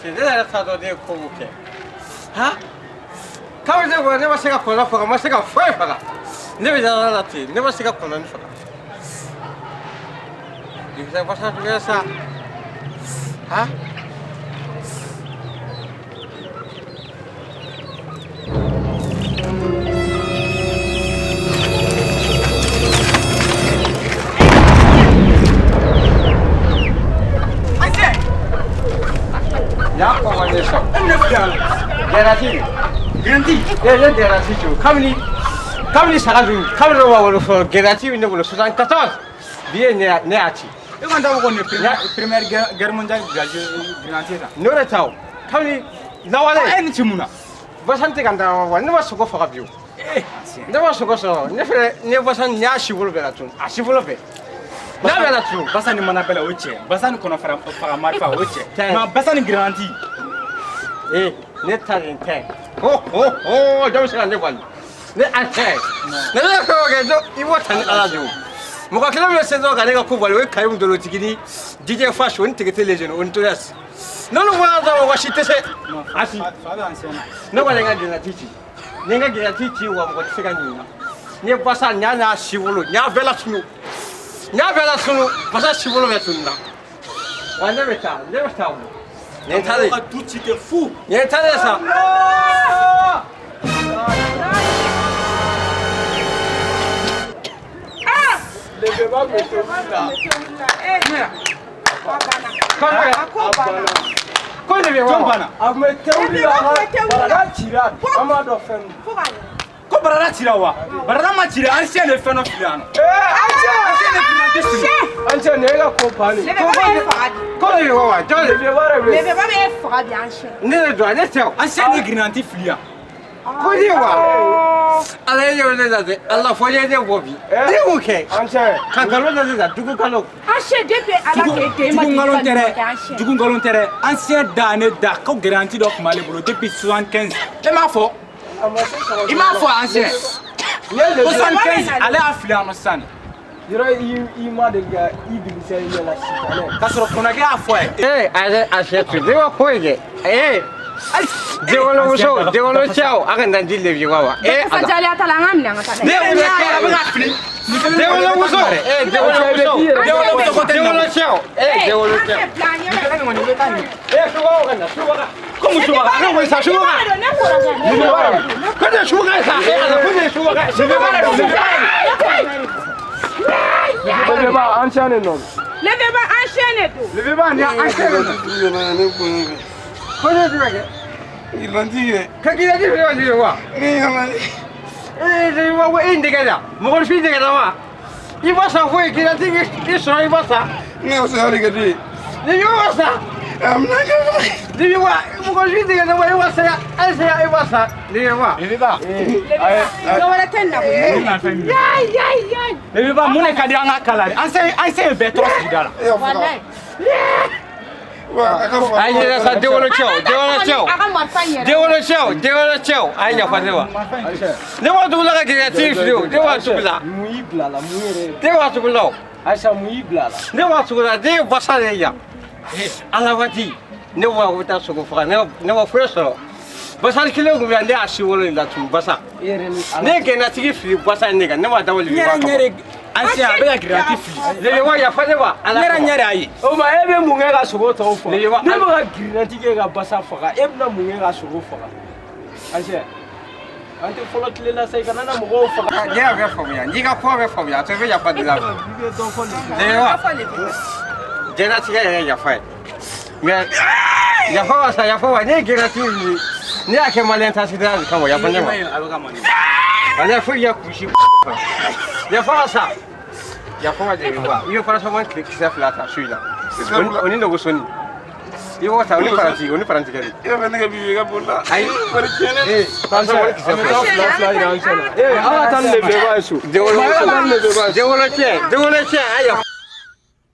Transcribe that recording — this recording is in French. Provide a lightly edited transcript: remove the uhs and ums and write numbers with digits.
Deve stato del comunque. Ha? Come se vuoi, ne va a fare la ma se che fai fare. Ne vedi la te, ne va a con non fa. Di che cosa tu sa? Ha? Ya ko wani so ina fiya garanti garanti ya garanti to kamni sagazu kamni wa wala so garanti ne wala 74 bien ne ati e kan dawo ne première guerre mondiale garanti ta no retaw kamni nawale en timuna basante kan da wa ne wasu ko fa biyo ne wasu ko so ne fere ne basan nya shibulu bela tun a shibulu be na bela tun basani mana bela oche basani kono fara marfa oche ma basani garanti ne tarin tank don't say anyone ne attack ne ko ga do iwo tan alaju mo ka kila se do ga ne ko bal we kayum do tigini DJ Fash won tigete legend on to yes no wala do wa shitese asi no wala ga dina tichi ne ga dina tichi wa mo tsika ni ne basa nya na shiwulu nya vela sunu basa shiwulu be sunna wa ne beta ne tale tout tu es fou ne tale sa le beba me tola ko ne be wa tira amado fem ko barara tira wa barara ma tira ancien le feno filiano ancien ne ga compagnie ko ne be wa jole be wara be le beba be fora bien ancien ne do ne teo ancien ne granati filia ko ne wa ala yo ne da Allah fo ye ne bobi ne oke ancien kan kalo ne da dugu kalo ancien depuis ala ke dugu ngalon tere ancien dane da ko garanti do kuma le bolo depuis 75 e ma fo il m'a fait ancien. 75 allez à Filiano San. Il m'a dit que il devait aller la chicane. Parce qu'on a gagné à foi. Achète, tu dois quoi? Déwolo ciao, akan dan dille bi wawa. Fa jali ata la ngam na ngata. Déwolo ciao. Como suba? Não vai sa suba. Quando suba sa, quando suba. Le beba ancien non. Le beba ancien tout. Le beba ni ancien. Quando tu vai? Il m'a dit que qu'il dit wa. Wa indi kada. Mo fi de kada wa. Il va sa foi qu'il a dit que ça il va ça. non, c'est vrai que dit. Ni yo ça. Ni yo wa mo fi de kada wa wa sa. Ai wa sa. Ni yo wa. Il va. No wala tenna ko. Yai. Il va mon kadi anga kala. Ancien be trop sidala. Wallahi. Ai ni sa déwolo ciao. Déwolo ciao. Ai ya fa dewa. Ne wa tu la ga creative dio. De wa tu la. Muibla la muire. De wa tu la. Aisha muibla la. Ne wa tu la de basale ya. Ala wati. Ne wa wuta so ko fa ne wa freso. Basal kilo go ande asiwolo la tu basa. Ne ke na tigi fi basa ne ga ne wa dawali ba. Ancien avec créatif. Le wa ya fa dewa. Ala nyere ayi. O ma ebe munge ga sogo to fo. Ne wa ne ba grinati ke ga basa faga. Ebe na munge ga sogo faga. Aisha. Ante folo tile la sai kana na mo faga. Ne ya fa ya. Ni ga ko be fa ya. To be ya fa de la. Ne wa. Jena tiga ya fa. Mais ya fa sa ya fa ne creative ni ake malenta sidra kama ya fanya ma. Ana fu ya kushi. Ya fa sa. Ya fa de wa. Iyo fara so man click sa flata suila. Oni no gusoni. Iyo wata oni paranti kali. Io venne che vive capola. Ai. Tanto fla ina ancena. Ala tan le beba su. Déwolo che aya.